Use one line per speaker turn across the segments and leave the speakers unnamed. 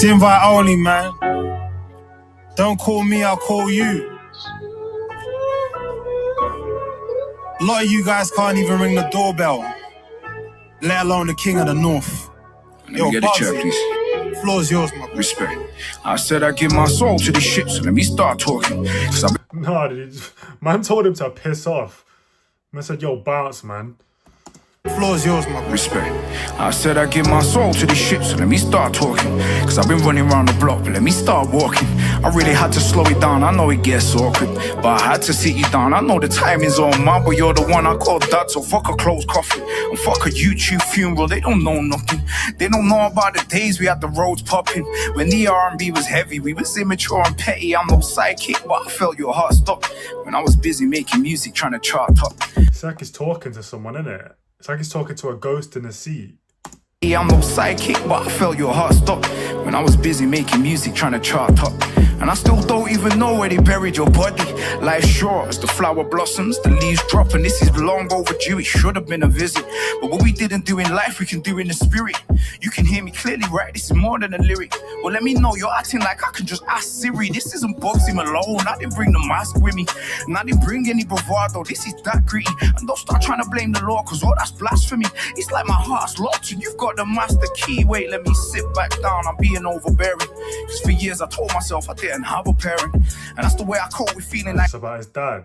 Invite only, man. Don't call me, I'll call you. A lot of you guys can't even ring the doorbell, let alone the king of the north.
Let me get a chair, please.
Floor's yours, my boy.
Respect. I said I give my soul to this shit, so let me start talking.
No, dude. Man told him to piss off. Man said, yo, bounce, man.
Floor's yours, my boy.
Respect. I said I give my soul to this shit, so let me start talking. Cause I've been running around the block, but let me start walking. I really had to slow it down, I know it gets awkward, but I had to sit you down. I know the timing's on mine, but you're the one I call dad, so fuck a closed coffin and fuck a YouTube funeral. They don't know nothing. They don't know about the days we had the roads popping. When the R&B was heavy, we was immature and petty. I'm no sidekick, but I felt your heart stop when I was busy making music, trying to chart up.
It's like he's talking to someone, innit? It's like he's talking to a ghost in a seat.
I'm no sidekick, but I felt your heart stop when I was busy making music, trying to chart up. And I still don't even know where they buried your body. Life's short as the flower blossoms, the leaves drop, and this is long overdue. It should have been a visit, but what we didn't do in life, we can do in the spirit. You can hear me clearly, right? This is more than a lyric. Well, let me know, you're acting like I can just ask Siri. This isn't Bugzy Malone, I didn't bring the mask with me, and I didn't bring any bravado. This is that gritty, and don't start trying to blame the law, cause all that's blasphemy. It's like my heart's locked and you've got the master key. Wait, let me sit back down, I'm being overbearing. Cause for years I told myself I didn't have a parent, and that's the way I cope with feeling like
it's about his dad.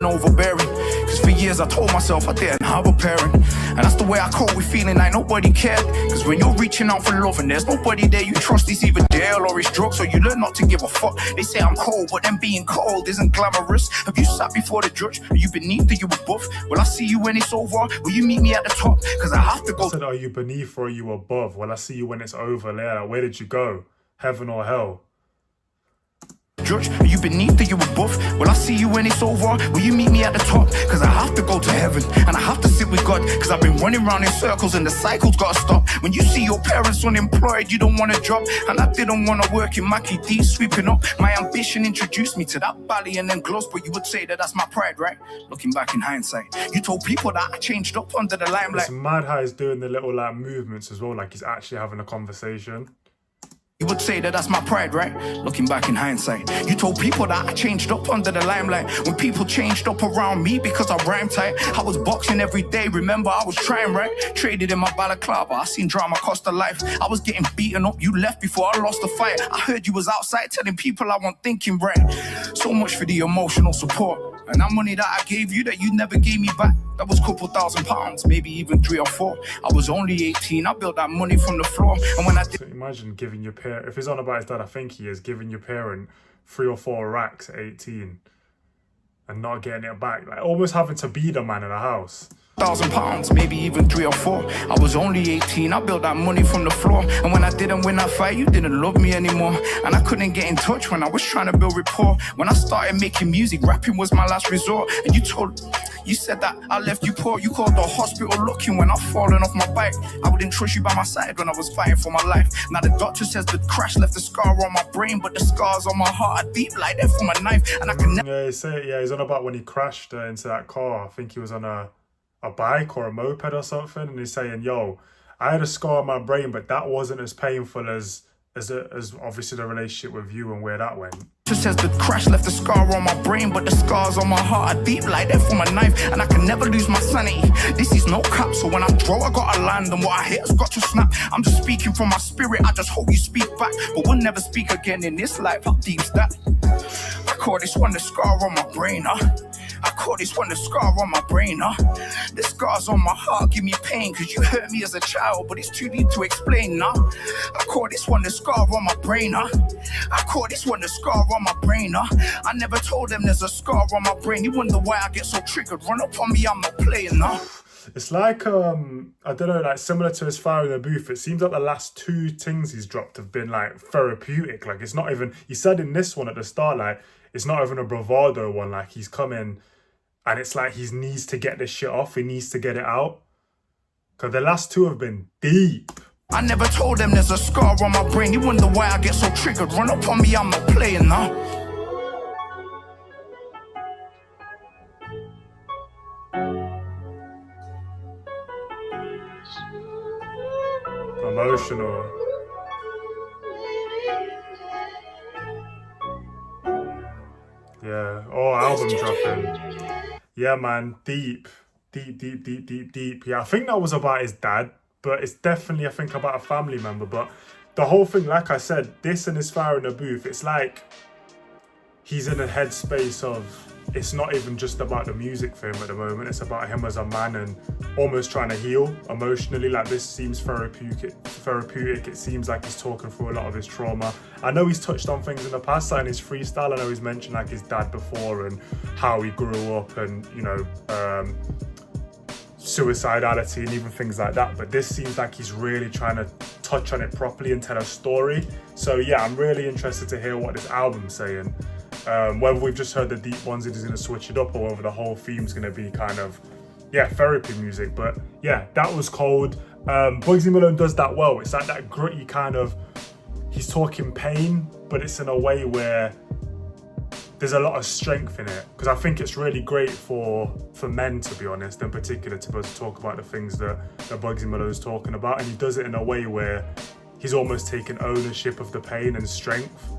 Overbearing. Cause for years I told myself I didn't have a parent, and that's the way I cope with feeling like nobody cared. Cause when you're reaching out for love and there's nobody there you trust, it's either jail or it's drugs, so you learn not to give a fuck. They say I'm cold, but then being cold isn't glamorous. Have you sat before the judge? Are you beneath or you above? Will I see you when it's over? Will you meet me at the top? Cause I have to go.
I said, are you beneath or are you above? Will I see you when it's over? Like, where did you go? Heaven or hell?
Judge, are you beneath or you above? Will I see you when it's over? Will you meet me at the top? Cause I have to go to heaven and I have to sit with God. Cause I've been running around in circles and the cycle's gotta stop. When you see your parents unemployed, you don't want a job. And I didn't want to work in Mackie D sweeping up. My ambition introduced me to that valley and then gloss. But you would say that that's my pride, right? Looking back in hindsight, you told people that I changed up under the limelight.
It's mad how he's doing the little like movements as well, like he's actually having a conversation.
You would say that that's my pride, right? Looking back in hindsight, you told people that I changed up under the limelight. When people changed up around me because I rhymed tight, I was boxing every day. Remember, I was trying, right? Traded in my balaclava, I seen drama cost a life. I was getting beaten up, you left before I lost the fight. I heard you was outside telling people I wasn't thinking right. So much for the emotional support. And that money that I gave you that you never gave me back, that was a couple £1,000, maybe even 3 or 4. I was only 18, I built that money from the floor. And when I did...
So imagine giving your parent, if he's on about his dad, I think he is, giving your parent 3 or 4 racks at 18 and not getting it back. Like almost having to be the man in the house.
£1,000, maybe even 3 or 4. I was only 18, I built that money from the floor. And when I didn't win that fight, you didn't love me anymore. And I couldn't get in touch when I was trying to build rapport. When I started making music, rapping was my last resort. And you said that I left you poor. You called the hospital looking when I've fallen off my bike. I wouldn't trust you by my side when I was fighting for my life. Now the doctor says the crash left a scar on my brain, but the scars on my heart are deep like that from a knife. And I can never...
Yeah, he's on about when he crashed into that car. I think he was on a bike or a moped or something, and he's saying, yo, I had a scar on my brain, but that wasn't as painful as obviously the relationship with you and where that went.
Says the crash left a scar on my brain, but the scars on my heart are deep like that from a knife. And I can never lose my sanity. This is no cap, so when I draw, I gotta land, and what I hit has got to snap. I'm just speaking from my spirit, I just hope you speak back. But we'll never speak again in this life, how deep's that? I call this one the scar on my brain, I call this one the scar on my brain, The scars on my heart give me pain, cause you hurt me as a child, but it's too deep to explain, I call this one the scar on my brain, I call this one the scar on my brain, I never told them there's a scar on my brain. You wonder why I get so triggered. Run up on me, I'm not playing,
It's like, I don't know, like similar to his Fire in the Booth. It seems like the last 2 things he's dropped have been like therapeutic. Like it's not even, he said in this one at the start, like it's not even a bravado one. Like he's come in and it's like he needs to get this shit off. He needs to get it out. Because the last 2 have been deep.
I never told them there's a scar on my brain. You wonder why I get so triggered. Run up on me, I'm not playing,
Emotional. Yeah. Oh, album dropping. Yeah, man. Deep. Deep. Yeah, I think that was about his dad, but it's definitely, I think, about a family member. But the whole thing, like I said, this and his fire in the booth, it's like he's in a headspace of, it's not even just about the music for him at the moment, it's about him as a man and almost trying to heal emotionally. Like, this seems therapeutic. It seems like he's talking through a lot of his trauma. I know he's touched on things in the past, like in his freestyle, I know he's mentioned like his dad before and how he grew up and, you know, suicidality and even things like that, but this seems like he's really trying to touch on it properly and tell a story. So yeah, I'm really interested to hear what this album's saying. Whether we've just heard the deep ones and he's going to switch it up, or whether the whole theme's going to be kind of, yeah, therapy music. But yeah, that was cold. Bugzy Malone does that well. It's like that gritty kind of, he's talking pain, but it's in a way where there's a lot of strength in it, because I think it's really great for men, to be honest, in particular, to be able to talk about the things that Bugzy Malone's talking about, and he does it in a way where he's almost taking ownership of the pain and strength,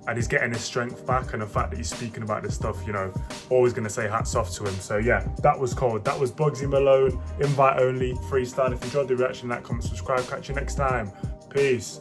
and he's getting his strength back, and the fact that he's speaking about this stuff, you know, always going to say hats off to him. So yeah, that was cold. That was Bugzy Malone, invite only, freestyle. If you enjoyed the reaction, like, comment, subscribe. Catch you next time. Peace.